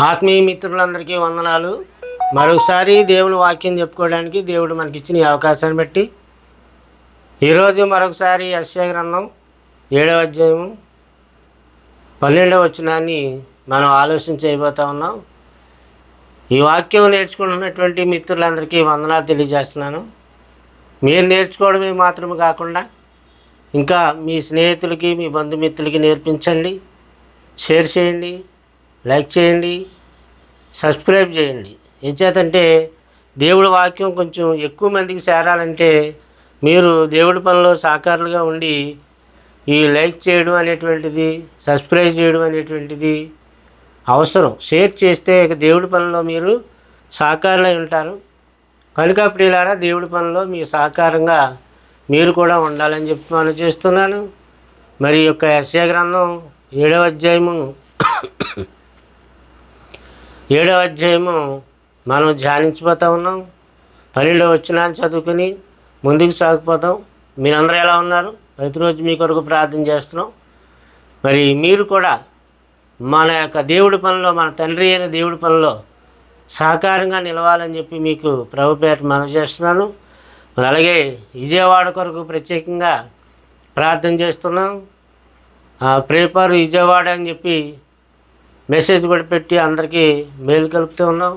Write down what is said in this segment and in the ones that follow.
ఆత్మీయ మిత్రులందరికీ వందనాలు. మరొకసారి దేవుని వాక్యం చెప్పుకోవడానికి దేవుడు మనకిచ్చిన ఈ అవకాశాన్ని బట్టి ఈరోజు మరొకసారి యెషయా గ్రంథం 7వ అధ్యాయం 12వ వచనాన్ని మనం ఆలోచన చేయబోతా ఉన్నాం. ఈ వాక్యం నేర్చుకుంటున్నటువంటి మిత్రులందరికీ వందనాలు తెలియజేస్తున్నాను. మీరు నేర్చుకోవడమే మాత్రమే కాకుండా ఇంకా మీ స్నేహితులకి, మీ బంధుమిత్రులకి నేర్పించండి, షేర్ చేయండి, లైక్ చేయండి, సబ్స్క్రైబ్ చేయండి. ఏం చేతంటే దేవుడి వాక్యం కొంచెం ఎక్కువ మందికి చేరాలంటే మీరు దేవుడి పనిలో సహకారులుగా ఉండి ఈ లైక్ చేయడం అనేటువంటిది, సబ్స్క్రైబ్ చేయడం అనేటువంటిది అవసరం. షేర్ చేస్తే దేవుడి పనిలో మీరు సహకారులై ఉంటారు. కనుక ప్రియులారా, దేవుడి పనిలో మీ సహకారంగా మీరు కూడా ఉండాలని చెప్పి మనం చేస్తున్నాను. మరి యొక్క యెషయా గ్రంథం 7వ అధ్యాయము మనం ధ్యానించిపోతూ ఉన్నాం. 12వ వచనాన్ని చదువుకుని ముందుకు సాగిపోతాం. మీరందరూ ఎలా ఉన్నారు? ప్రతిరోజు మీ కొరకు ప్రార్థన చేస్తున్నాం. మరి మీరు కూడా మన యొక్క దేవుడి పనిలో, మన తండ్రి అయిన దేవుడి పనిలో సహకారంగా నిలవాలని చెప్పి మీకు ప్రభు పేట మనవి చేస్తున్నాను. మరి అలాగే విజయవాడ కొరకు ప్రత్యేకంగా ప్రార్థన చేస్తున్నాం. ప్రే ఫర్ విజయవాడ అని చెప్పి మెసేజ్ కూడా పెట్టి అందరికీ మేలు కలుపుతూ ఉన్నాం.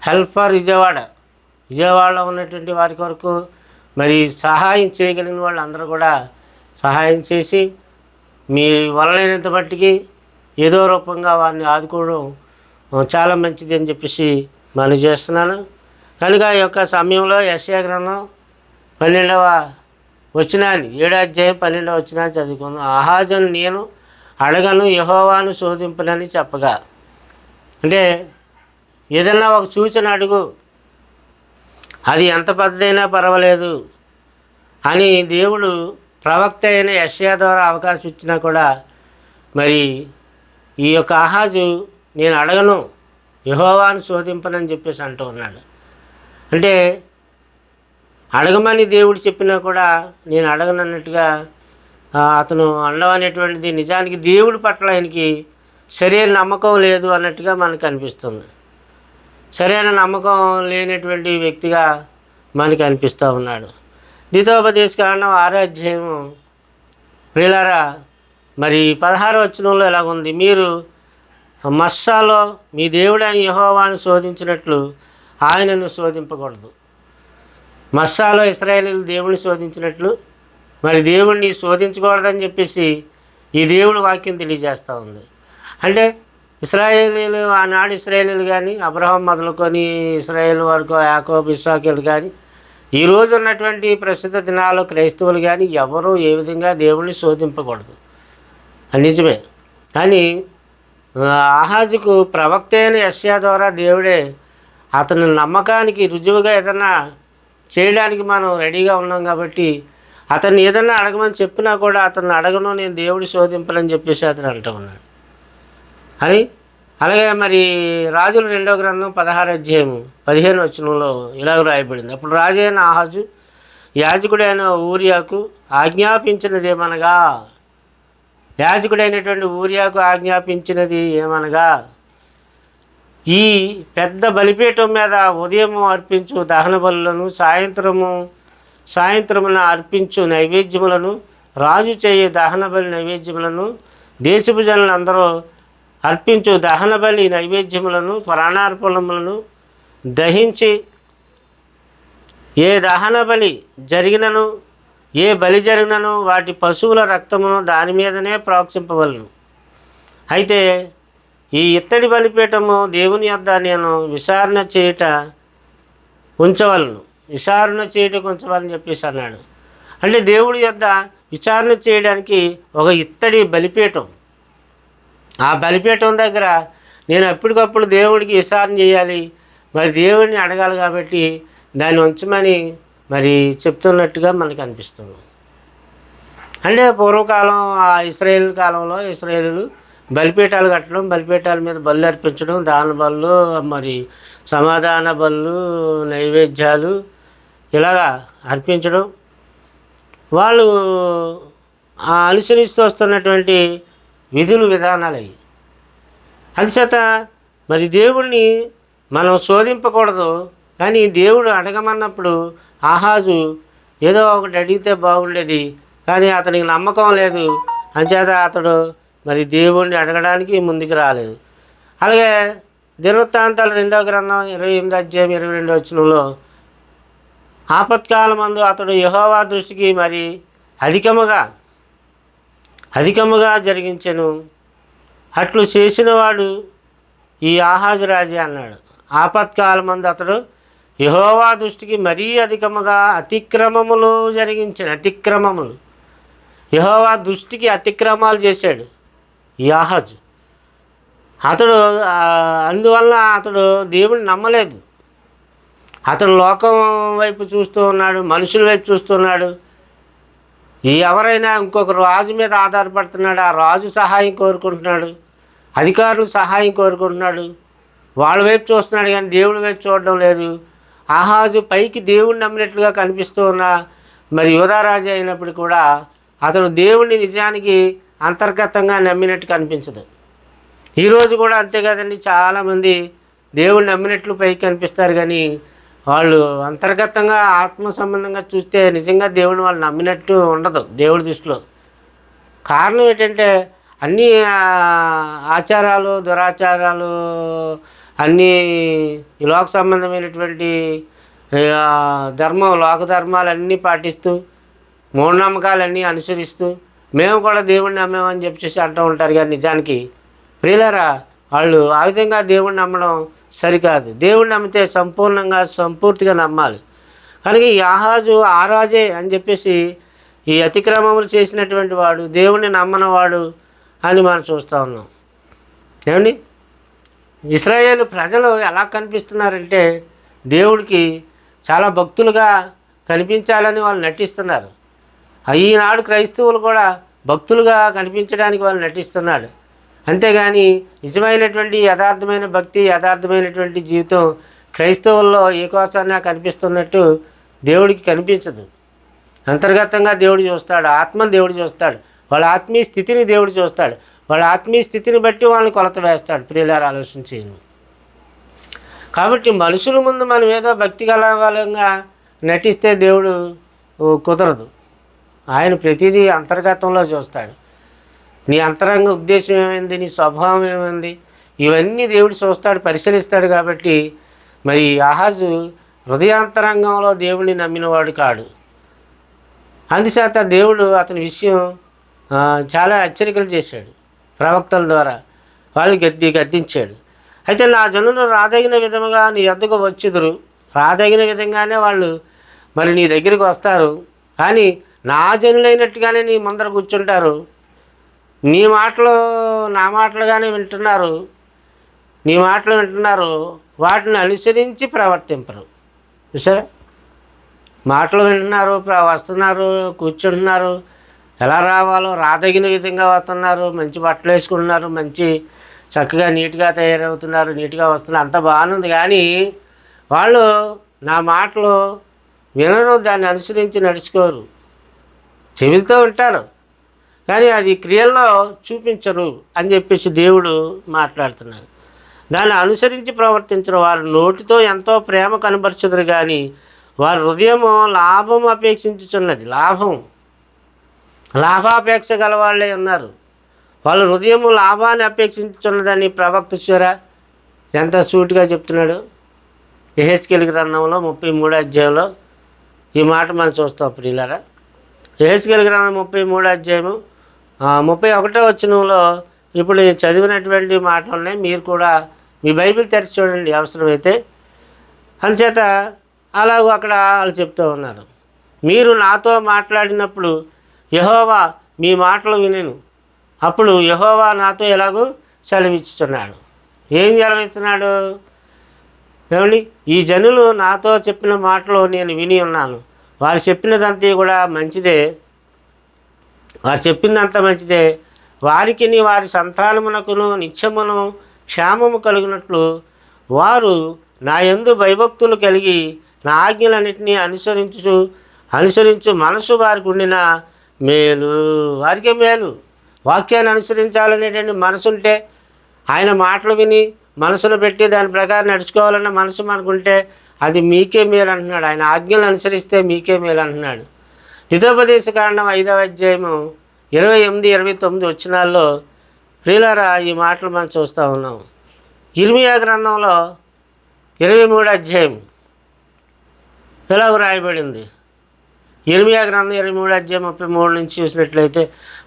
హెల్ప్ ఫర్ విజయవాడలో ఉన్నటువంటి వారి కొరకు మరి సహాయం చేయగలిగిన వాళ్ళు అందరూ కూడా సహాయం చేసి మీ వలనైనంత మట్టికి ఏదో రూపంగా వారిని ఆదుకోవడం చాలా మంచిది అని చెప్పేసి మనం చేస్తున్నాను. కనుక ఈ యొక్క సమయంలో యెషయా గ్రంథం 12వ వచనాన్ని 7వ అధ్యాయం 12వ వచనాన్ని చదువుకుందాం. ఆహాజును నేను అడగను, యెహోవాను శోధింపనని చెప్పగా, అంటే ఏదన్నా ఒక సూచన అడుగు, అది ఎంత పెద్దదైనా పర్వాలేదు అని దేవుడు ప్రవక్త అయిన యెషయా ద్వారా అవకాశం ఇచ్చినా కూడా మరి ఈ యొక్క ఆహాజు నేను అడగను, యెహోవాను శోధింపనని చెప్పేసి అంటూ ఉన్నాడు. అంటే అడగమని దేవుడు చెప్పినా కూడా నేను అడగనన్నట్టుగా అతను అనడం అనేటువంటిది నిజానికి దేవుడి పట్ల ఆయనకి సరైన నమ్మకం లేదు అన్నట్టుగా మనకు అనిపిస్తుంది. సరైన నమ్మకం లేనటువంటి వ్యక్తిగా మనకి అనిపిస్తూ ఉన్నాడు. ద్వితోపదేశకాండం 6వ అధ్యాయము ప్రియులారా, మరి 16వ వచనంలో ఎలాగుంది? మీరు మస్సాలో మీ దేవుడైన యెహోవాను శోధించినట్లు ఆయనను శోధింపకూడదు. మస్సాలో ఇశ్రాయేలీయులు దేవుడిని శోధించినట్లు మరి దేవుడిని శోధించకూడదని చెప్పేసి ఈ దేవుడి వాక్యం తెలియజేస్తూ ఉంది. అంటే ఇశ్రాయేలీయులు, ఆనాడు ఇశ్రాయేలీయులు కానీ అబ్రహాం మొదలుకొని ఇశ్రాయేల్ వరకు యాకోబు, ఇస్సాకులు కానీ ఈరోజు ఉన్నటువంటి ప్రస్తుత దినాల్లో క్రైస్తవులు కానీ ఎవరూ ఏ విధంగా దేవుడిని శోధింపకూడదు. అది నిజమే. కానీ ఆహాజుకు ప్రవక్త అయిన యెషయా ద్వారా దేవుడే అతని నమ్మకానికి రుజువుగా ఏదన్నా చేయడానికి మనం రెడీగా ఉన్నాం. కాబట్టి అతన్ని ఏదన్నా అడగమని చెప్పినా కూడా అతన్ని అడగను, నేను దేవుడి శోధింపనని చెప్పేసి అతను అంటూ ఉన్నాడు అని. అలాగే మరి రాజుల 2వ గ్రంథం 16వ అధ్యాయము 15వ వచనంలో ఇలాగ రాయబడింది. అప్పుడు రాజైన ఆహాజు యాజకుడైన ఊరియాకు ఆజ్ఞాపించినది ఏమనగా, ఈ పెద్ద బలిపీఠం మీద ఉదయము అర్పించు దహన బలులను, సాయంత్రమున అర్పించు నైవేద్యములను, రాజు చేయు దహన బలి నైవేద్యములను, దేశపు జనులందరూ అర్పించు దహన బలి నైవేద్యములను, ప్రాణార్పణములను దహించి ఏ దహన బలి జరిగినను, ఏ బలి జరిగినను వాటి పశువుల రక్తమును దాని మీదనే ప్రోక్షింపవలను. అయితే ఈ ఇత్తడి బలిపీఠము దేవుని యొద్ద నేను విచారణ చేయుటకు ఉంచవలని చెప్పేసి అన్నాడు. అంటే దేవుడి యొద్ద విచారణ చేయడానికి ఒక ఇత్తడి బలిపీఠం, ఆ బలిపీఠం దగ్గర నేను ఎప్పటికప్పుడు దేవుడికి విచారణ చేయాలి, మరి దేవుడిని అడగాలి. కాబట్టి దాన్ని ఉంచమని మరి చెప్తున్నట్టుగా మనకు అనిపిస్తుంది. అంటే పూర్వకాలం ఆ ఇశ్రాయేలు కాలంలో ఇశ్రాయేలు బలిపీఠాలు కట్టడం, బలిపీఠాల మీద బళ్ళు అర్పించడం, దాన బళ్ళు, మరి సమాధాన బళ్ళు, నైవేద్యాలు ఇలాగా అర్పించడం వాళ్ళు అనుసరిస్తూ వస్తున్నటువంటి విధులు విధానాలు అవి. అందుచేత మరి దేవుణ్ణి మనం శోధింపకూడదు. కానీ దేవుడు అడగమన్నప్పుడు ఆహాజు ఏదో ఒకటి అడిగితే బాగుండేది, కానీ అతనికి నమ్మకం లేదు. అంచేత అతడు మరి దేవుణ్ణి అడగడానికి ముందుకు రాలేదు. అలాగే దినవృత్తాంతాలు 2వ గ్రంథం 28వ అధ్యాయం 22వ వచనంలో ఆపత్కాలమందు అతడు యెహోవా దృష్టికి మరి అధికముగా జరిగించెను, అట్లు చేసినవాడు ఈ ఆహాజు రాజే అన్నాడు. ఆపత్కాలమందు అతడు యెహోవా దృష్టికి మరీ అధికముగా అతిక్రమములు యెహోవా దృష్టికి అతిక్రమాలు చేశాడు ఈ ఆహాజు. అతడు అందువల్ల అతడు దేవుడిని నమ్మలేదు. అతడు లోకం వైపు చూస్తూ ఉన్నాడు, మనుషుల వైపు చూస్తున్నాడు. ఎవరైనా ఇంకొక రాజు మీద ఆధారపడుతున్నాడు, ఆ రాజు సహాయం కోరుకుంటున్నాడు, అధికారులు సహాయం కోరుకుంటున్నాడు, వాళ్ళ వైపు చూస్తున్నాడు, కానీ దేవుడి వైపు చూడడం లేదు. ఆహాజు పైకి దేవుడిని నమ్మినట్లుగా కనిపిస్తూ ఉన్నా మరి యూదారాజు అయినప్పుడు కూడా అతడు దేవుడిని నిజానికి అంతర్గతంగా నమ్మినట్టు కనిపించదు. ఈరోజు కూడా అంతే కదండి, చాలామంది దేవుడిని నమ్మినట్లు పైకి కనిపిస్తారు, కానీ వాళ్ళు అంతర్గతంగా ఆత్మ సంబంధంగా చూస్తే నిజంగా దేవుడిని వాళ్ళు నమ్మినట్టు ఉండదు దేవుడి దృష్టిలో. కారణం ఏంటంటే అన్నీ ఆచారాలు, దురాచారాలు, అన్నీ ఈ లోక సంబంధమైనటువంటి లోక ధర్మాలన్నీ పాటిస్తూ, మూఢనమ్మకాలన్నీ అనుసరిస్తూ మేము కూడా దేవుడిని నమ్మామని చెప్పేసి అంటూ ఉంటారు. కానీ నిజానికి ప్రియులారా, వాళ్ళు ఆ విధంగా దేవుడిని నమ్మడం సరికాదు. దేవుడిని నమ్మితే సంపూర్తిగా నమ్మాలి. కనుక ఈ ఆహాజు ఆరాజే అని చెప్పేసి ఈ అతిక్రమములు చేసినటువంటి వాడు, దేవుడిని నమ్మనవాడు అని మనం చూస్తూ ఉన్నాం. ఏమండి, ఇశ్రాయేలు ప్రజలు ఎలా కనిపిస్తున్నారంటే దేవుడికి చాలా భక్తులుగా కనిపించాలని వాళ్ళు నటిస్తున్నారు. ఈనాడు క్రైస్తవులు కూడా భక్తులుగా కనిపించడానికి వాళ్ళు నటిస్తున్నాడు. అంతేగాని నిజమైనటువంటి యథార్థమైన భక్తి, యథార్థమైనటువంటి జీవితం క్రైస్తవుల్లో ఏకోసారిగా కనిపిస్తున్నట్టు దేవుడికి కనిపించదు. అంతర్గతంగా దేవుడు చూస్తాడు, ఆత్మను దేవుడు చూస్తాడు, వాళ్ళ ఆత్మీయ స్థితిని దేవుడు చూస్తాడు. వాళ్ళ ఆత్మీయ స్థితిని బట్టి వాళ్ళని కొలత వేస్తాడు. ప్రియులారా, ఆలోచించేయండి. కాబట్టి మనుషుల ముందు మనం ఏదో భక్తి గలగా నటిస్తే దేవుడు కుదరదు. ఆయన ప్రతిదీ అంతర్గతంలో చూస్తాడు. నీ అంతరంగ ఉద్దేశం ఏమైంది, నీ స్వభావం ఏమైంది, ఇవన్నీ దేవుడు చూస్తాడు, పరిశీలిస్తాడు. కాబట్టి మరి ఆహాజు హృదయాంతరంగంలో దేవుడిని నమ్మినవాడు కాడు. అందుచేత దేవుడు అతని విషయం చాలా హెచ్చరికలు చేశాడు ప్రవక్తల ద్వారా, వాళ్ళు గద్దించాడు. అయితే నా జనులు రాదగిన విధముగా నీ యొద్దకు వచ్చుదురు, రాదగిన విధంగానే వాళ్ళు మరి నీ దగ్గరికి వస్తారు, కానీ నా జనులైనట్టుగానే నీ ముందర కూర్చుంటారు. నీ మాటలు నా మాటలుగానే వింటున్నారు, నీ మాటలు వింటున్నారు, వాటిని అనుసరించి ప్రవర్తింపరు. చూసారా, మాటలు వింటున్నారు, వస్తున్నారు, కూర్చుంటున్నారు, ఎలా రావాలో రాదగిన విధంగా వస్తున్నారు, మంచి బట్టలు వేసుకుంటున్నారు, మంచి చక్కగా నీట్గా తయారవుతున్నారు, నీట్గా వస్తున్నారు, అంత బాగుంది. కానీ వాళ్ళు నా మాటలు వినరు, దాన్ని అనుసరించి నడుచుకోరు. చెవితో వింటారు కానీ అది క్రియల్లో చూపించరు అని చెప్పేసి దేవుడు మాట్లాడుతున్నాడు. దాన్ని అనుసరించి ప్రవర్తించరు. వారు నోటితో ఎంతో ప్రేమ కనబరచుదురు, కానీ వారి హృదయము లాభం అపేక్షించుచున్నది. లాభాపేక్ష గల వాళ్ళే ఉన్నారు. వాళ్ళ హృదయము లాభాన్ని అపేక్షించుచున్నదని ప్రవక్త చూరా ఎంత సూటిగా చెప్తున్నాడు. యెహెజ్కేలు గ్రంథంలో 33వ అధ్యాయంలో ఈ మాట మనం చూస్తాం. ప్రియులారా, యెహెజ్కేలు గ్రంథం 33వ అధ్యాయము 31వ వచనంలో ఇప్పుడు చదివినటువంటి మాటలనే మీరు కూడా మీ బైబిల్ తెరిచి చూడండి అవసరమైతే. అందుచేత అలాగూ అక్కడ వాళ్ళు చెప్తూ ఉన్నారు, మీరు నాతో మాట్లాడినప్పుడు యెహోవా మీ మాటలు వినెను, అప్పుడు యెహోవా నాతో ఎలాగూ సెలవిచ్చుచున్నాడు. ఏం సెలవిస్తున్నాడు? ఏమండి, ఈ జనులు నాతో చెప్పిన మాటలు నేను విని ఉన్నాను, వారు చెప్పినదంతా కూడా మంచిదే, వారు చెప్పిందంతా మంచిదే, వారికి వారి సంతానమునకును నిత్యమును క్షేమము కలిగినట్లు వారు నా యందు భయభక్తులు కలిగి నా ఆజ్ఞలన్నింటినీ అనుసరించు మనసు వారికి ఉండిన మేలు. వారికే మేలు. వాక్యాన్ని అనుసరించాలనేటువంటి మనసు ఉంటే, ఆయన మాటలు విని మనసులో పెట్టి దాని ప్రకారం నడుచుకోవాలన్న మనసు మనకుంటే అది మీకే మేలు అంటున్నాడు. ఆయన ఆజ్ఞలు అనుసరిస్తే మీకే మేలు అంటున్నాడు. హితోపదేశ కాండం 5వ అధ్యాయము 28, 29 వచనాల్లో ప్రియులారా ఈ మాటలు మనం చూస్తూ ఉన్నాం. ఇర్మియా గ్రంథంలో 23వ అధ్యాయం ఇలాగ రాయబడింది. ఇర్మియా గ్రంథం 23వ అధ్యాయం 33 నుంచి చూసినట్లయితే,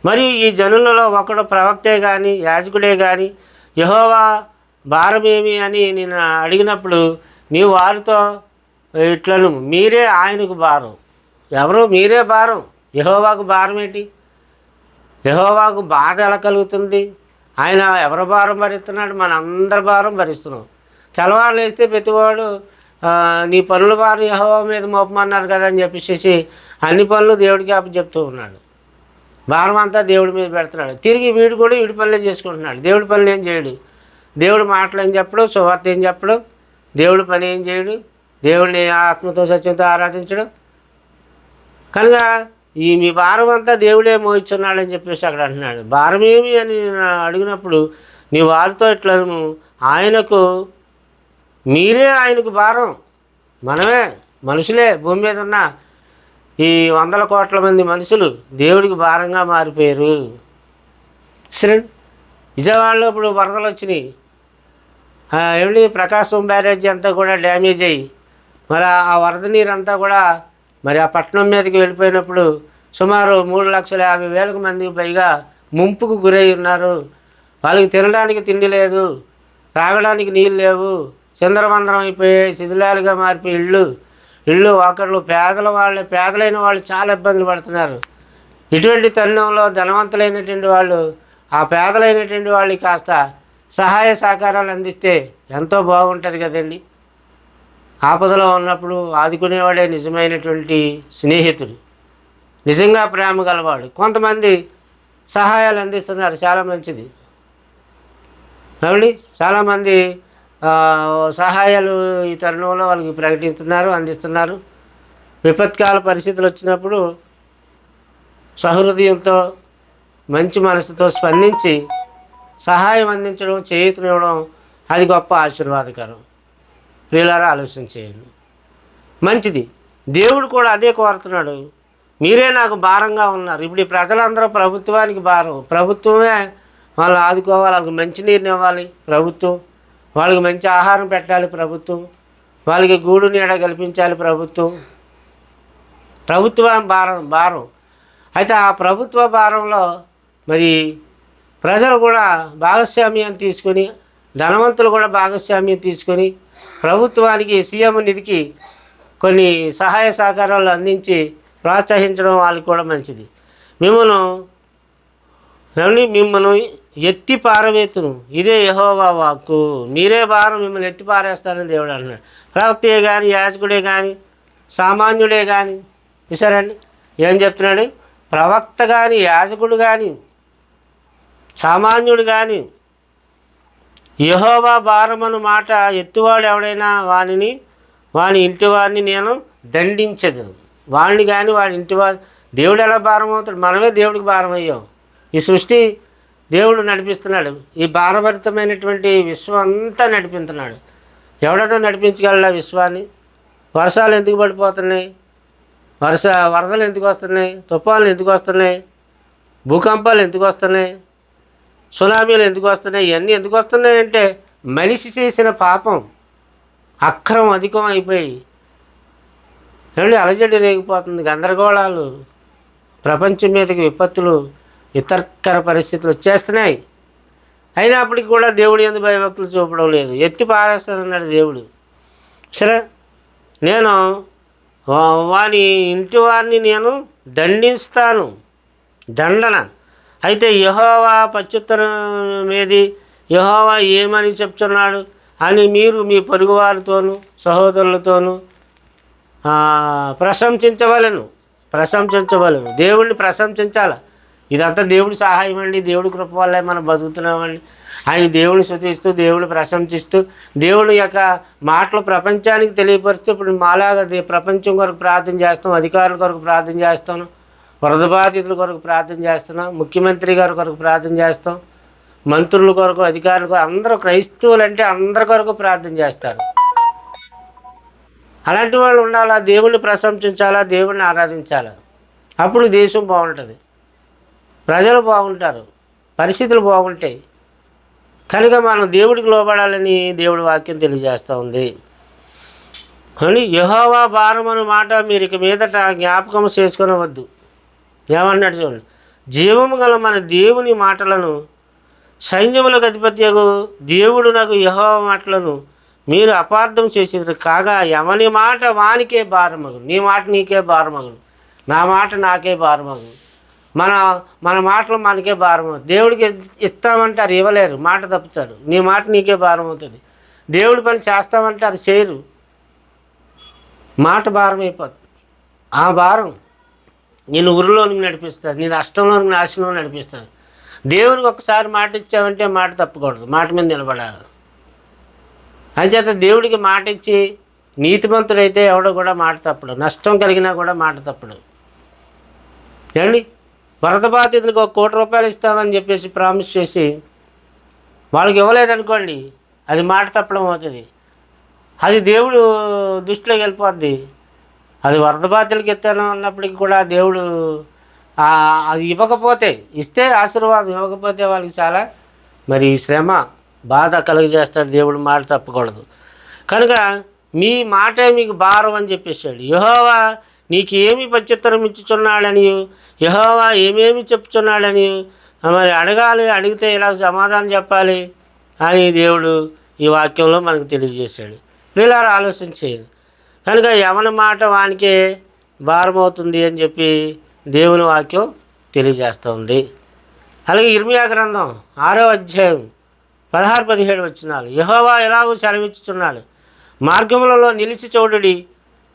మరియు ఈ జనులలో ఒకడు ప్రవక్తే కానీ యాజకుడే కానీ యెహోవా భారమేమి అని నేను అడిగినప్పుడు నీవు వారితో ఇట్లను, మీరే ఆయనకు భారం. ఎవరు? మీరే భారం. యెహోవాకు భారం ఏంటి? యెహోవాకు బాధ ఎలా కలుగుతుంది? ఆయన ఎవరి భారం భరిస్తున్నాడు? మన అందరి భారం భరిస్తున్నాం. తెల్లవారులు వేస్తే ప్రతివాడు నీ పనుల భారం యెహోవా మీద మోపమన్నారు కదా అని చెప్పేసి అన్ని పనులు దేవుడికి అప్పచెప్తూ ఉన్నాడు. భారం అంతా దేవుడి మీద పెడుతున్నాడు. తిరిగి వీడు కూడా వీడి పనులే చేసుకుంటున్నాడు. దేవుడి పనులు ఏం చేయడు. దేవుడి మాటలు ఏం చెప్పడు, సువార్త ఏం చెప్పడు, దేవుడి పని ఏం చేయడు, దేవుడిని ఆత్మతో సత్యంతో ఆరాధించడు. కనుక మీ భారం అంతా దేవుడే మోయిస్తున్నాడని చెప్పేసి అక్కడ అంటున్నాడు. భారం ఏమి అని అడిగినప్పుడు నీ వారితో ఇట్లను, ఆయనకు మీరే ఆయనకు భారం. మనమే మనుషులే, భూమి మీద ఉన్న ఈ 100 కోట్ల మంది మనుషులు దేవుడికి భారంగా మారిపోయారు. సరే, విజయవాడలో ఇప్పుడు వరదలు వచ్చినాయి. ఏమిటి, ప్రకాశం బ్యారేజ్ అంతా కూడా డ్యామేజ్ అయ్యి మరి ఆ వరద నీరంతా కూడా మరి ఆ పట్టణం మీదకి వెళ్ళిపోయినప్పుడు సుమారు 3,50,000 మందికి పైగా ముంపుకు గురై ఉన్నారు. వాళ్ళకి తినడానికి తిండి లేదు, తాగడానికి నీళ్ళు లేవు, చిందరవందరం అయిపోయాయి, శిథిలాలుగా మారిపోయి ఇళ్ళు ఒకళ్ళు పేదలైన వాళ్ళు చాలా ఇబ్బందులు పడుతున్నారు. ఇటువంటి తరుణంలో ధనవంతులైనటువంటి వాళ్ళు ఆ పేదలైనటువంటి వాళ్ళకి కాస్త సహాయ సహకారాలు అందిస్తే ఎంతో బాగుంటుంది కదండి. ఆపదలో ఉన్నప్పుడు ఆదుకునేవాడే నిజమైనటువంటి స్నేహితుడు, నిజంగా ప్రేమ గలవాడు. కొంతమంది సహాయాలు అందిస్తున్నారు, చాలా మంచిది. అవునండి, చాలామంది సహాయాలు ఈ తరుణంలో వాళ్ళకి ప్రకటిస్తున్నారు, అందిస్తున్నారు. విపత్కాల పరిస్థితులు వచ్చినప్పుడు సహృదయంతో మంచి మనసుతో స్పందించి సహాయం అందించడం, చేయూతనివ్వడం అది గొప్ప ఆశీర్వాదకరం. ప్రియులారా ఆలోచన చేయండి, మంచిది. దేవుడు కూడా అదే కోరుతున్నాడు. మీరే నాకు భారంగా ఉన్నారు. ఇప్పుడు ఈ ప్రజలందరూ ప్రభుత్వానికి భారం. ప్రభుత్వమే వాళ్ళు ఆదుకోవాలి, వాళ్ళకి మంచినీరుని ఇవ్వాలి ప్రభుత్వం, వాళ్ళకి మంచి ఆహారం పెట్టాలి ప్రభుత్వం, వాళ్ళకి గూడు నీడ కల్పించాలి ప్రభుత్వం. ప్రభుత్వం భారం. అయితే ఆ ప్రభుత్వ భారంలో మరి ప్రజలు కూడా భాగస్వామ్యం తీసుకొని, ధనవంతులు కూడా భాగస్వామ్యం తీసుకొని ప్రభుత్వానికి సీఎం నిధికి కొన్ని సహాయ సహకారాలు అందించి ప్రోత్సహించడం వాళ్ళకి కూడా మంచిది. మిమ్మల్ని ఎత్తి పారవేతును, ఇదే యెహోవా వాక్కు. మీరే భారం, మిమ్మల్ని ఎత్తి పారేస్తానని దేవుడు అంటున్నాడు. ప్రవక్తే కానీ యాజకుడే కానీ సామాన్యుడే కానీ, చూసారండి ఏం చెప్తున్నాడు? ప్రవక్త కానీ యాజకుడు కానీ సామాన్యుడు కానీ యెహోవా భారమను మాట ఎత్తువాడు ఎవడైనా వాని ఇంటి వారిని నేను దండించదు. వాడిని కానీ వాడి ఇంటి వారి, దేవుడు ఎలా భారం అవుతాడు? మనమే దేవుడికి భారం అయ్యాం. ఈ సృష్టి దేవుడు నడిపిస్తున్నాడు. ఈ భారభరితమైనటువంటి విశ్వం అంతా నడిపిస్తున్నాడు. ఎవడైనా నడిపించగలడా విశ్వాన్ని? వర్షాలు ఎందుకు పడిపోతున్నాయి? వరదలు ఎందుకు వస్తున్నాయి? తుఫాన్లు ఎందుకు వస్తున్నాయి? భూకంపాలు ఎందుకు వస్తున్నాయి? సునామీలు ఎందుకు వస్తున్నాయి? ఇవన్నీ ఎందుకు వస్తున్నాయి అంటే మనిషి చేసిన పాపం, అక్రమం అధికం అయిపోయి అలజడి రేగిపోతుంది, గందరగోళాలు, ప్రపంచం మీదకి విపత్తులు, వితర్కర పరిస్థితులు వచ్చేస్తున్నాయి. అయినప్పటికీ కూడా దేవుడు యందు భయభక్తులు చూపడం లేదు. ఎత్తి పారేస్తానన్నాడు దేవుడు. సరే, నేను వాని ఇంటి వారిని నేను దండిస్తాను, దండన. అయితే యెహోవా ప్రత్యుత్తరం ఏది? యెహోవా ఏమని చెప్తున్నాడు అని మీరు మీ పొరుగువారితోనూ సహోదరులతోనూ ప్రశంసించవలను. దేవుడిని ప్రశంసించాలి. ఇదంతా దేవుడి సహాయం అండి, దేవుడి కృప వల్లే మనం బతుకుతున్నామండి. ఆయన దేవుడిని స్తుతిస్తూ, దేవుడిని ప్రశంసిస్తూ, దేవుడి యొక్క మాటలు ప్రపంచానికి తెలియపరుస్తూ, ఇప్పుడు మాలాగా ప్రపంచం కొరకు ప్రార్థన చేస్తాం, అధికారుల కొరకు ప్రార్థన చేస్తాను, వరద బాధితుల కొరకు ప్రార్థన చేస్తున్నాం, ముఖ్యమంత్రి గారి కొరకు ప్రార్థన చేస్తాం, మంత్రుల కొరకు, అధికారుల కొరకు, అందరూ క్రైస్తవులు అంటే అందరి కొరకు ప్రార్థన చేస్తారు. అలాంటి వాళ్ళు ఉండాలా, దేవుణ్ణి ప్రశంసించాలా, దేవుణ్ణి ఆరాధించాలా. అప్పుడు దేశం బాగుంటుంది, ప్రజలు బాగుంటారు, పరిస్థితులు బాగుంటాయి. కనుక మనం దేవుడికి లోబడాలని దేవుడి వాక్యం తెలియజేస్తూ ఉంది. అని యెహోవా భారం అనే మాట మీరు ఇక మీదట జ్ఞాపకం చేసుకొనవద్దు. ఏమన్నాడు చూడండి, జీవము గల మన దేవుని మాటలను, సైన్యములకు అధిపత్యకు దేవుడు నాకు యెహోవా మాటలను మీరు అపార్థం చేసేది కాగా, ఎవని మాట వానికే భారమగును, నీ మాట నీకే భారమగును, నా మాట నాకే భారమగును, మన మాటలు మనకే భారం. దేవుడికి ఇస్తామంటారు, ఇవ్వలేరు, మాట తప్పుతారు. నీ మాట నీకే భారం అవుతుంది. దేవుడి పని చేస్తామంటారు, చేయరు, మాట భారం అయిపోతుంది. ఆ భారం నేను ఉరిలోనికి నడిపిస్తుంది, నేను అష్టంలోనికి నాశనంలో నడిపిస్తుంది. దేవుడికి ఒకసారి మాట ఇచ్చామంటే మాట తప్పకూడదు, మాట మీద నిలబడాలి. అంచేత దేవుడికి మాట ఇచ్చి నీతిమంతుడైతే ఎవడో కూడా మాట తప్పడు, నష్టం కలిగినా కూడా మాట తప్పడు. ఏమండి, వరద బాధితులకు 1 కోటి రూపాయలు ఇస్తామని చెప్పేసి ప్రామిస్ చేసి వాళ్ళకి ఇవ్వలేదనుకోండి, అది మాట తప్పడం అవుతుంది. అది దేవుడు దృష్టిలోకి వెళ్ళిపోద్ది. అది వరద బాధితులకి ఇస్తాను అన్నప్పటికీ కూడా దేవుడు అది ఇవ్వకపోతే, ఇస్తే ఆశీర్వాదం, ఇవ్వకపోతే వాళ్ళకి చాలా మరి శ్రమ, బాధ కలుగజేస్తాడు. దేవుడు మాట తప్పకూడదు. కనుక మీ మాటే మీకు భారం అని చెప్పేశాడు. యెహోవా నీకు ఏమి ప్రత్యుత్తరం ఇచ్చుచున్నాడని, యెహోవా ఏమేమి చెప్తున్నాడని మరి అడగాలి. అడిగితే ఇలా సమాధానం చెప్పాలి అని దేవుడు ఈ వాక్యంలో మనకు తెలియజేశాడు. వీళ్ళారు ఆలోచించేది. కనుక ఎవరి మాట వానికే భారం అవుతుంది అని చెప్పి దేవుని వాక్యం తెలియజేస్తూ ఉంది. అలాగే ఇర్మియా గ్రంథం 6వ అధ్యాయం 16-17 వచనాలు, యెహోవా ఎలాగూ సెలవిచ్చుచున్నాడు, మార్గములలో నిలిచి చూడుడి,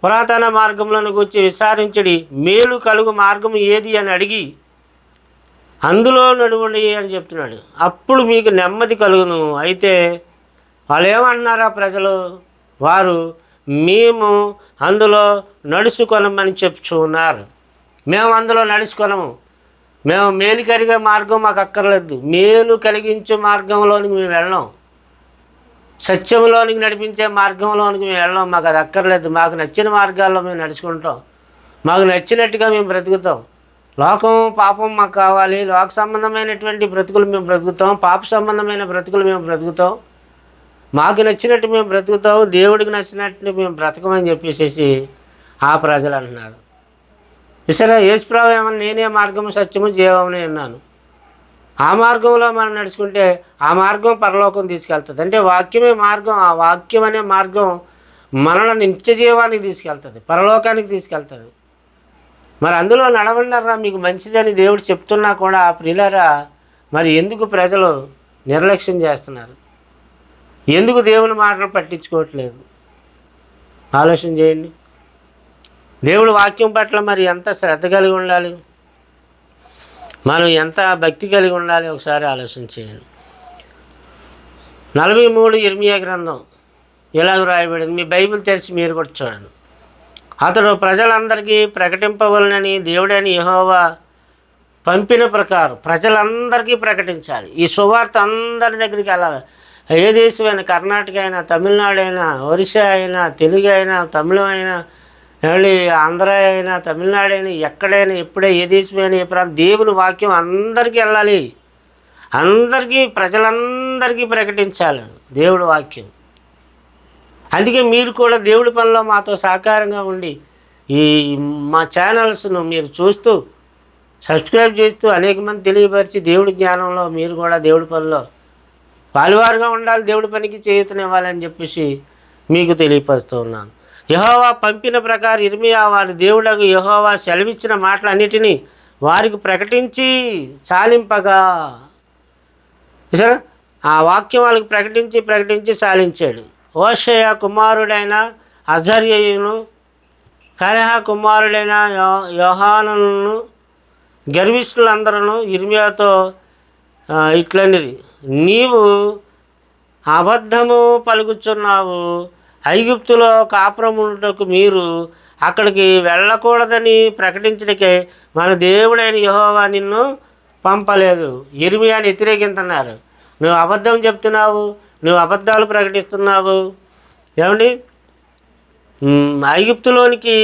పురాతన మార్గములను గురించి విచారించుడి, మేలు కలుగు మార్గము ఏది అని అడిగి అందులో నడువుడి అని చెప్తున్నాడు. అప్పుడు మీకు నెమ్మది కలుగును. అయితే వాళ్ళు ఏమంటున్నారా ప్రజలు, వారు మేము అందులో నడుచుకొనమని చెప్తూ ఉన్నారు. మేము అందులో నడుచుకొనము, మేము మేలు కలిగే మార్గం మాకు అక్కర్లేదు, మేలు కలిగించే మార్గంలోనికి మేము వెళ్ళాం, సత్యంలోనికి నడిపించే మార్గంలోనికి మేము వెళ్ళాం, మాకు అది అక్కర్లేదు. మాకు నచ్చిన మార్గాల్లో మేము నడుచుకుంటాం, మాకు నచ్చినట్టుగా మేము బ్రతుకుతాం. లోకం పాపం మాకు కావాలి, లోక సంబంధమైనటువంటి బ్రతుకులు మేము బ్రతుకుతాం, పాప సంబంధమైన బ్రతుకులు మేము బ్రతుకుతాం, మాకు నచ్చినట్టు మేము బ్రతుకుతాం, దేవుడికి నచ్చినట్టు మేము బ్రతకమని చెప్పేసి ఆ ప్రజలు అంటున్నారు. సరే, యేసుప్రభు ఏమన్నా నేనే మార్గము సత్యము జీవమని అన్నాను. ఆ మార్గంలో మనం నడుచుకుంటే ఆ మార్గం పరలోకం తీసుకెళ్తుంది. అంటే వాక్యమే మార్గం. ఆ వాక్యం అనే మార్గం మనల్ని నిత్య జీవానికి తీసుకెళ్తుంది, పరలోకానికి తీసుకెళ్తుంది. మరి అందులో నడవండారా మీకు మంచిదని దేవుడు చెప్తున్నా కూడా ప్రియులారా, మరి ఎందుకు ప్రజలు నిర్లక్ష్యం చేస్తున్నారు? ఎందుకు దేవుని మాటలు పట్టించుకోవట్లేదు? ఆలోచన చేయండి. దేవుడు వాక్యం పట్ల మరి ఎంత శ్రద్ధ కలిగి ఉండాలి, మనం ఎంత భక్తి కలిగి ఉండాలి, ఒకసారి ఆలోచన చేయండి. 43 ఇర్మియా గ్రంథం ఇలాగ రాయబడింది. మీ బైబిల్ తెరిచి మీరు కూడా చూడండి. అతడు ప్రజలందరికీ ప్రకటింపవలనని దేవుడని యెహోవా పంపిన ప్రకారం ప్రజలందరికీ ప్రకటించాలి. ఈ సువార్త అందరి దగ్గరికి వెళ్ళాలి. ఏ దేశమైనా, కర్ణాటక అయినా, తమిళనాడు అయినా, ఒరిస్సా అయినా, తెలుగు అయినా, తమిళం అయినా, ఆంధ్ర అయినా, తమిళనాడు అయినా, ఎక్కడైనా, ఎప్పుడే, ఏ దేశమైనా, ఏ ప్రాంతం, దేవుని వాక్యం అందరికీ వెళ్ళాలి. అందరికీ, ప్రజలందరికీ ప్రకటించాలి దేవుడి వాక్యం. అందుకే మీరు కూడా దేవుడి పనిలో మాతో సహకారంగా ఉండి ఈ మా ఛానల్స్ను మీరు చూస్తూ సబ్స్క్రైబ్ చేస్తూ అనేక మంది తెలియపరిచి దేవుడి జ్ఞానంలో మీరు కూడా దేవుడి పనిలో పాలువారుగా ఉండాలి, దేవుడి పనికి చేయూతనివ్వాలని చెప్పేసి మీకు తెలియపరుస్తూ ఉన్నాను. యెహోవా పంపిన ప్రకారం ఇర్మియా వారి దేవుడకు యెహోవా సెలవిచ్చిన మాటలన్నిటినీ వారికి ప్రకటించి చాలింపగా, సరే ఆ వాక్యం వాళ్ళకి ప్రకటించి సాలించాడు. హోషేయ కుమారుడైన అజర్యను, కరహ కుమారుడైన యోహానును, గర్విష్ఠులందరూ ఇర్మియాతో ఇట్లనిది, నీవు అబద్ధము పలుకుచున్నావు, ఐగుప్తులో కాపురముటకు మీరు అక్కడికి వెళ్ళకూడదని ప్రకటించడానికే మన దేవుడైన యెహోవా నిన్ను పంపలేదు. ఇర్మియాని వ్యతిరేకిస్తున్నారు. నువ్వు అబద్ధం చెప్తున్నావు, నువ్వు అబద్ధాలు ప్రకటిస్తున్నావు. ఏమండి, ఐగుప్తులోనికి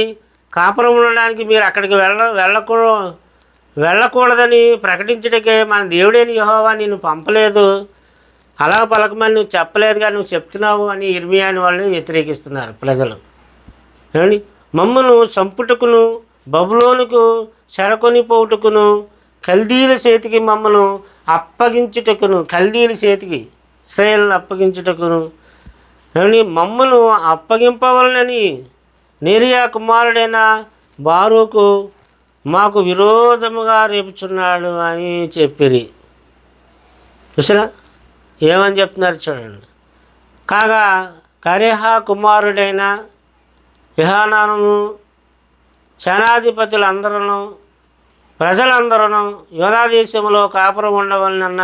కాపురం ఉండడానికి మీరు అక్కడికి వెళ్ళకూడదని ప్రకటించడానికే మన దేవుడైన యెహోవా నిన్ను పంపలేదు, అలా పలకమని నువ్వు చెప్పలేదుగా, నువ్వు చెప్తున్నావు అని ఇర్మియా అని వాళ్ళు వ్యతిరేకిస్తున్నారు ప్రజలు. ఏమండి, మమ్మను సంపుటకును బబులోనుకు చెరకొని పోవుటకును కల్దీల చేతికి మమ్మను అప్పగించుటకును, కల్దీల చేతికి ఇశ్రాయేలును అప్పగించుటకును ఏమండి మమ్మను అప్పగింపవలనని నేరియా కుమారుడైన బారూకు మాకు విరోధముగా రేపుచున్నాడు అని చెప్పిరి. చూసారా ఏమని చెప్తున్నారు చూడండి. కాగా కరేహ కుమారుడైన యెహానాను సేనాధిపతులందరూ ప్రజలందరూ యూదా దేశంలో కాపురం ఉండవలనన్న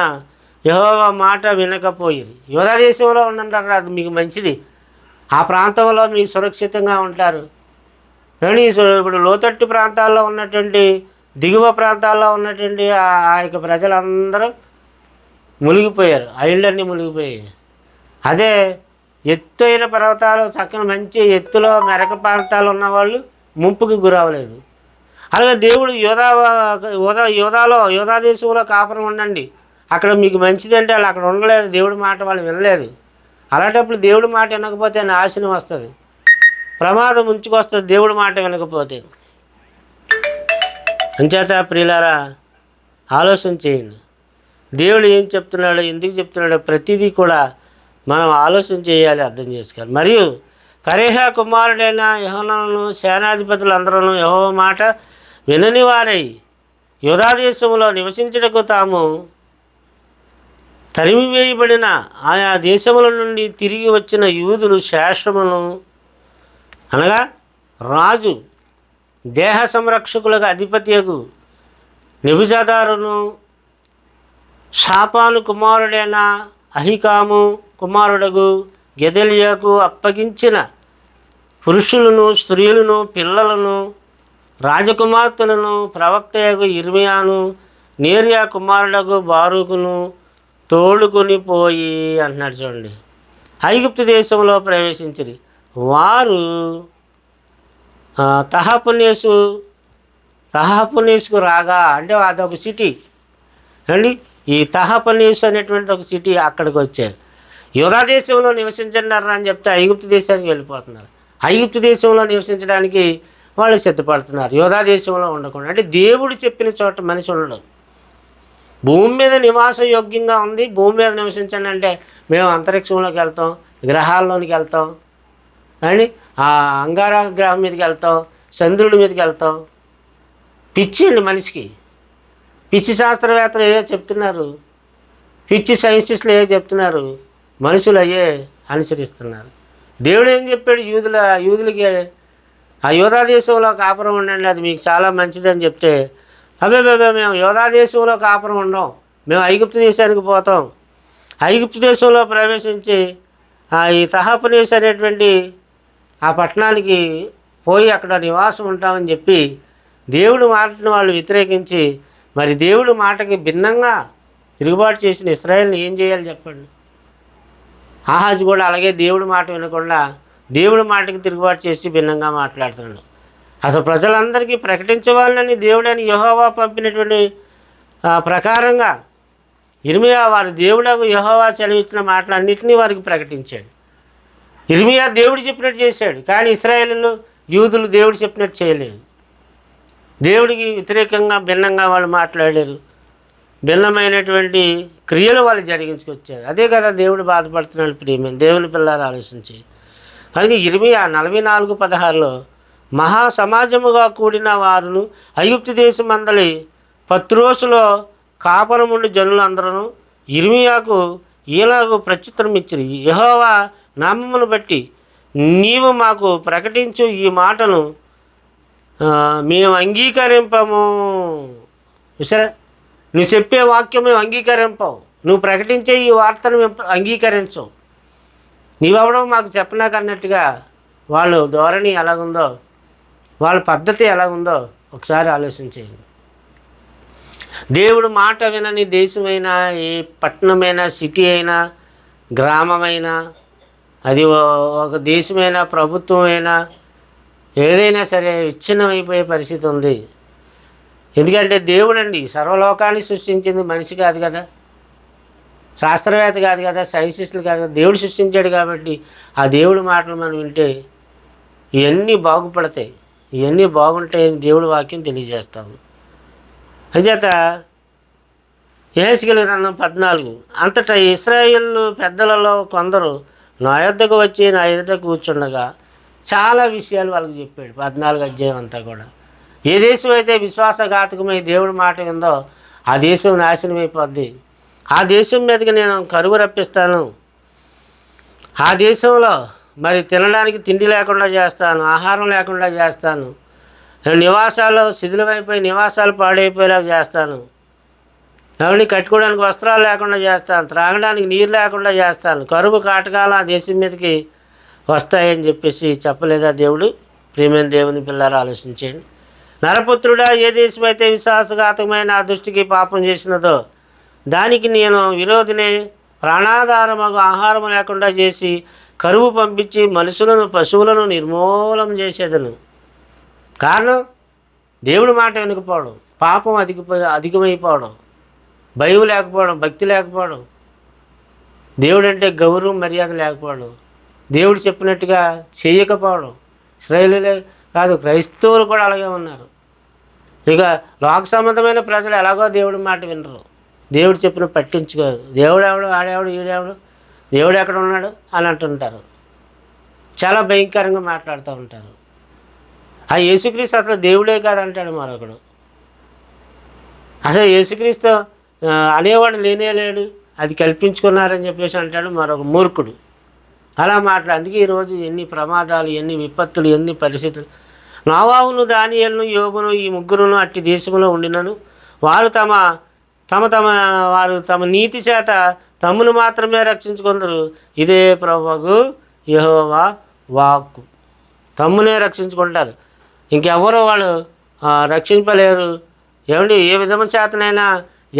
యెహోవా మాట వినకపోయిరి. యూదా దేశంలో ఉండంటారు, అది మీకు మంచిది, ఆ ప్రాంతంలో మీకు సురక్షితంగా ఉంటారు. కానీ ఇప్పుడు లోతట్టు ప్రాంతాల్లో ఉన్నటువంటి దిగువ ప్రాంతాల్లో ఉన్నటువంటి ఆ యొక్క ప్రజలందరూ మునిగిపోయారు, ఆ ఇళ్ళన్నీ మునిగిపోయాయి. అదే ఎత్తైన పర్వతాలు చక్కని మంచి ఎత్తులో మెరక ప్రాంతాలు ఉన్నవాళ్ళు ముంపుకి గురవలేదు. అలాగే దేవుడు యూదా దేశంలో కాపురం ఉండండి, అక్కడ మీకు మంచిదంటే వాళ్ళు అక్కడ ఉండలేదు, దేవుడి మాట వాళ్ళు వినలేదు. అలాంటప్పుడు దేవుడి మాట వినకపోతే నాశనం వస్తుంది, ప్రమాదం ముంచుకొస్తుంది దేవుడి మాట వినకపోతే. అంచేత ప్రియులారా ఆలోచన చేయండి, దేవుడు ఏం చెప్తున్నాడో ఎందుకు చెప్తున్నాడో ప్రతిదీ కూడా మనం ఆలోచన చేయాలి, అర్థం చేసుకోవాలి. మరియు కరేహ కుమారుడైన యెహోనాను సేనాధిపతులందరూ యెహోవా మాట వినని వారై యూదా దేశంలో నివసించుటకు తాము తరిమివేయబడిన ఆయా దేశముల నుండి తిరిగి వచ్చిన యూదులు శేషమును అనగా రాజు దేహ సంరక్షకులకు అధిపత్యకు నెబుజాదారును షాపాను కుమారుడైన అహికాము కుమారుడగు గెదెలియాకు అప్పగించిన పురుషులను స్త్రీలను పిల్లలను రాజకుమార్తెలను ప్రవక్తయగు ఇర్మియాను నేరియా కుమారుడగు బారూకును తోడుకొని పోయి అంటున్నాడు చూడండి. ఐగుప్తు దేశంలో ప్రవేశించిరి. వారు తహపనేసుకు రాగా, అంటే అదొక సిటీ అండి, ఈ తహపనేసు అనేటువంటి ఒక సిటీ, అక్కడికి వచ్చారు. యూదా దేశంలో నివసించండి అని చెప్తే ఐగుప్తు దేశానికి వెళ్ళిపోతున్నారు. ఐగుప్తు దేశంలో నివసించడానికి వాళ్ళు సిద్ధపడుతున్నారు, యూదా దేశంలో ఉండకుండా. అంటే దేవుడు చెప్పిన చోట మనిషి ఉండడం, భూమి మీద నివాసం యోగ్యంగా ఉంది, భూమి మీద నివసించండి అంటే మేము అంతరిక్షంలోకి వెళ్తాం, గ్రహాల్లోనికి వెళ్తాం అండి, ఆ అంగారక గ్రహం మీదకి వెళ్తాం, చంద్రుడి మీదకి వెళ్తాం. పిచ్చి అండి మనిషికి. పిచ్చి శాస్త్రవేత్తలు ఏదో చెప్తున్నారు, పిచ్చి సైంటిస్టులు ఏదో చెప్తున్నారు, మనుషులు అయ్యే అనుసరిస్తున్నారు. దేవుడు ఏం చెప్పాడు, యూదులకి ఆ యూదా దేశంలో కాపురం ఉండండి, అది మీకు చాలా మంచిదని చెప్తే అబ్బే మేము యూదా దేశంలో కాపురం ఉండం, మేము ఐగుప్తు దేశానికి పోతాం, ఐగుప్తు దేశంలో ప్రవేశించి ఈ తహపనేసు అనేటువంటి ఆ పట్టణానికి పోయి అక్కడ నివాసం ఉంటామని చెప్పి దేవుడి మాటను వాళ్ళు వ్యతిరేకించి, మరి దేవుడి మాటకి భిన్నంగా తిరుగుబాటు చేసిన ఇశ్రాయేలుని ఏం చేయాలి చెప్పండి. ఆహాజు కూడా అలాగే దేవుడి మాట వినకుండా దేవుడి మాటకి తిరుగుబాటు చేసి భిన్నంగా మాట్లాడుతున్నాడు. అసలు ప్రజలందరికీ ప్రకటించవాలని దేవుడని యెహోవా పంపినటువంటి ప్రకారంగా ఇర్మియా వారి దేవుడకు యెహోవా సెలవిచ్చిన మాటలన్నింటినీ వారికి ప్రకటించాడు. ఇర్మియా దేవుడు చెప్పినట్టు చేశాడు, కానీ ఇశ్రాయేలీయులు యూదులు దేవుడు చెప్పినట్టు చేయలేదు. దేవుడికి వ్యతిరేకంగా భిన్నంగా వాళ్ళు మాట్లాడారు, భిన్నమైనటువంటి క్రియలు వాళ్ళు జరిగించుకొచ్చారు. అదే కదా దేవుడు బాధపడుతున్నాడు. ప్రియమైన దేవుని పిల్లలు ఆలోచించి, అందుకే ఇర్మియా 44:16లో మహా సమాజముగా కూడిన వారును ఐగుప్తు దేశమందలి పత్రోసులో కాపురముండి జనులందరూ ఇర్మియాకు ఈలాగు ప్రత్యుత్తరం ఇచ్చిరి. యెహోవా నామమును బట్టి నీవు మాకు ప్రకటించు ఈ మాటను మేము అంగీకరింపము. చూసారా, నువ్వు చెప్పే వాక్యం మేము అంగీకరింపవు, నువ్వు ప్రకటించే ఈ వార్తను మేము అంగీకరించవు, నీవెవడో మాకు చెప్పనాకన్నట్టుగా వాళ్ళు ధోరణి ఎలాగుందో, వాళ్ళ పద్ధతి ఎలాగుందో ఒకసారి ఆలోచించేయండి. దేవుడు మాట వినని దేశమైనా, ఏ పట్టణమైనా, సిటీ అయినా, గ్రామమైనా, అది ఒక దేశమైనా, ప్రభుత్వమైనా, ఏదైనా సరే విచ్ఛిన్నమైపోయే పరిస్థితి ఉంది. ఎందుకంటే దేవుడండి సర్వలోకాన్ని సృష్టించింది మనిషి కాదు కదా, శాస్త్రవేత్త కాదు కదా, సైంటిస్టులు కాదు కదా, దేవుడు సృష్టించాడు. కాబట్టి ఆ దేవుడి మాటలు మనం వింటే ఇవన్నీ బాగుపడతాయి, ఇవన్నీ బాగుంటాయని దేవుడి వాక్యం తెలియజేస్తాము. అంచేత యెహెజ్కేలు గ్రంథం 14, అంతటా ఇశ్రాయేలు పెద్దలలో కొందరు నా యొద్దకు వచ్చి నా ఎదుట కూర్చుండగా చాలా విషయాలు వాళ్ళకి చెప్పాడు. 14 అధ్యాయం అంతా కూడా. ఏ దేశం అయితే విశ్వాసఘాతకమై దేవుడి మాట విందో ఆ దేశం నాశనం అయిపోద్ది. ఆ దేశం మీదకి నేను కరువు రప్పిస్తాను. ఆ దేశంలో మరి తినడానికి తిండి లేకుండా చేస్తాను, ఆహారం లేకుండా చేస్తాను, నివాసాలు శిథిలమైపోయి నివాసాలు పాడైపోయేలా చేస్తాను, ఎవరిని కట్టుకోవడానికి వస్త్రాలు లేకుండా చేస్తాను, త్రాగడానికి నీరు లేకుండా చేస్తాను, కరువు కాటకాలు ఆ దేశం మీదకి వస్తాయని చెప్పేసి చెప్పలేదా దేవుడు? ప్రియమైన దేవుని పిల్లలు ఆలోచించండి. నరపుత్రుడా, ఏ దేశం అయితే విశ్వాసఘాతకమైన ఆ దృష్టికి పాపం చేసినదో దానికి నేను విరోధినే, ప్రాణాధారమగు ఆహారం లేకుండా చేసి కరువు పంపించి మనుషులను పశువులను నిర్మూలం చేసేదను. కారణం దేవుడి మాట వెనుకపోవడం, పాపం అధికమైపోవడం, భయం లేకపోవడం, భక్తి లేకపోవడం, దేవుడు అంటే గౌరవం మర్యాద లేకపోవడం, దేవుడు చెప్పినట్టుగా చేయకపోవడం. ఇశ్రాయేలులే కాదు, క్రైస్తవులు కూడా అలాగే ఉన్నారు. ఇక లోక సంబంధమైన ప్రజలు ఎలాగో దేవుడి మాట వినరు, దేవుడు చెప్పిన పట్టించుకోరు. దేవుడు ఎవడు, ఆడేవాడు, ఈడేవాడు, దేవుడు ఎక్కడ ఉన్నాడు అని అంటుంటారు. చాలా భయంకరంగా మాట్లాడుతూ ఉంటారు. ఆ యేసుక్రీస్తు అసలు దేవుడే కాదంటాడు మరొకడు. అసలు యేసుక్రీస్తు అనేవాడు లేనే లేడు, అది కల్పించుకున్నారని చెప్పేసి అంటాడు మరొక మూర్ఖుడు. అలా అందుకే ఈరోజు ఎన్ని ప్రమాదాలు, ఎన్ని విపత్తులు, ఎన్ని పరిస్థితులు. నోవాహును, దానియేలును, యోబును ఈ ముగ్గురును అట్టి దేశంలో ఉండినను వారు తమ నీతి చేత తమ్మును మాత్రమే రక్షించుకుందరు. ఇదే ప్రభువు యెహోవా వాక్కు. తమ్మునే రక్షించుకుంటారు, ఇంకెవరో వాళ్ళు రక్షింపలేరు. ఏమండి, ఏ విధమైన చేతనైనా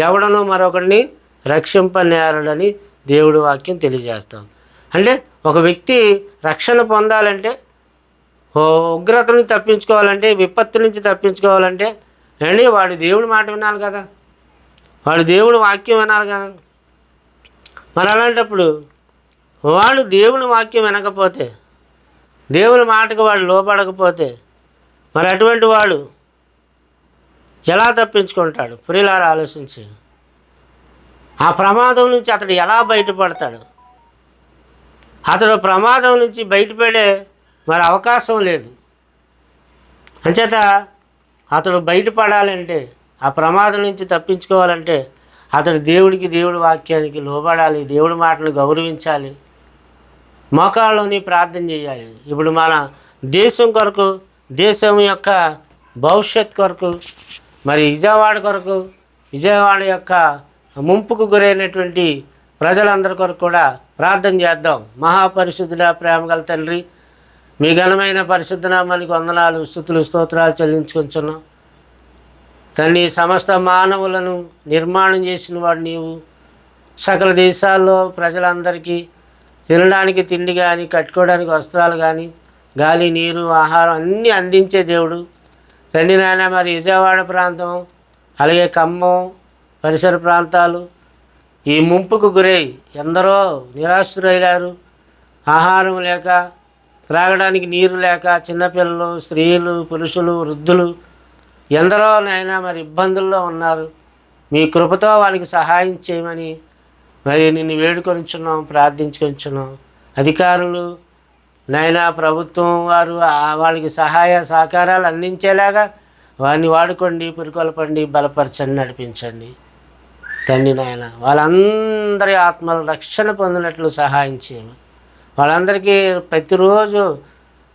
ఎవడనో మరొకడిని రక్షింపనేరడని దేవుడి వాక్యం తెలియజేస్తాం. అంటే ఒక వ్యక్తి రక్షణ పొందాలంటే, ఉగ్రత నుంచి తప్పించుకోవాలంటే, విపత్తు నుంచి తప్పించుకోవాలంటే అండి వాడు దేవుడి మాట వినాలి కదా, వాడు దేవుడి వాక్యం వినాలి కదా. మరి అలాంటప్పుడు వాడు దేవుని వాక్యం వినకపోతే, దేవుని మాటకు వాడు లోపడకపోతే మరి అటువంటి వాడు ఎలా తప్పించుకుంటాడు? ప్రియులారా ఆలోచించి ఆ ప్రమాదం నుంచి అతడు ఎలా బయటపడతాడు? అతడు ప్రమాదం నుంచి బయటపడే మరి అవకాశం లేదు. అంచేత అతడు బయటపడాలంటే, ఆ ప్రమాదం నుంచి తప్పించుకోవాలంటే అతడు దేవుడి వాక్యానికి లోబడాలి, దేవుడి మాటను గౌరవించాలి, మోకాళ్ళని ప్రార్థన చేయాలి. ఇప్పుడు మన దేశం కొరకు, దేశం యొక్క భవిష్యత్ కొరకు, మరి విజయవాడ కొరకు, విజయవాడ యొక్క ముంపుకు గురైనటువంటి ప్రజలందరి కొరకు కూడా ప్రార్థన చేద్దాం. మహాపరిశుద్ధుడా, ప్రేమగల తండ్రి, మీ ఘనమైన పరిశుద్ధ నామానికి వందనాలు, స్తుతులు, స్తోత్రాలు చెల్లించుకుంటున్నాం తండ్రి. సమస్త మానవులను నిర్మాణం చేసిన వాడు నీవు. సకల దేశాల్లో ప్రజలందరికీ తినడానికి తిండి కానీ, కట్టుకోవడానికి వస్త్రాలు కానీ, గాలి, నీరు, ఆహారం అన్నీ అందించే దేవుడు తండ్రి నాయన. మరి విజయవాడ ప్రాంతం, అలాగే ఖమ్మం పరిసర ప్రాంతాలు ఈ ముంపుకు గురై ఎందరో నిరాశ్రయులారు. ఆహారం లేక, త్రాగడానికి నీరు లేక, చిన్నపిల్లలు, స్త్రీలు, పురుషులు, వృద్ధులు ఎందరో నాయన మరి ఇబ్బందుల్లో ఉన్నారు. మీ కృపతో వాళ్ళకి సహాయం చేయమని మరి నిన్ను వేడుకొనిచున్నాం, ప్రార్థించుకొనిచున్నాం. అధికారులు నాయన, ప్రభుత్వం వారు వాళ్ళకి సహాయ సహకారాలు అందించేలాగా వారిని వాడుకోండి, పురికొల్పండి, బలపరచండి, నడిపించండి తండ్రి నాయన. వాళ్ళందరి ఆత్మల రక్షణ పొందినట్లు సహాయం చేయమని, వాళ్ళందరికీ ప్రతిరోజు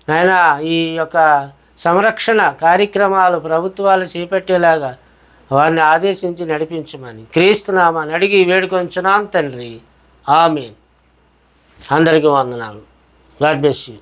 నాయన ఈ యొక్క సంరక్షణ కార్యక్రమాలు ప్రభుత్వాలు చేపట్టేలాగా వారిని ఆదేశించి నడిపించమని క్రీస్తునామాన్ని అడిగి వేడుకొంచున్నాం తండ్రి. ఆమేన్. అందరికీ వందనాలు. God bless you.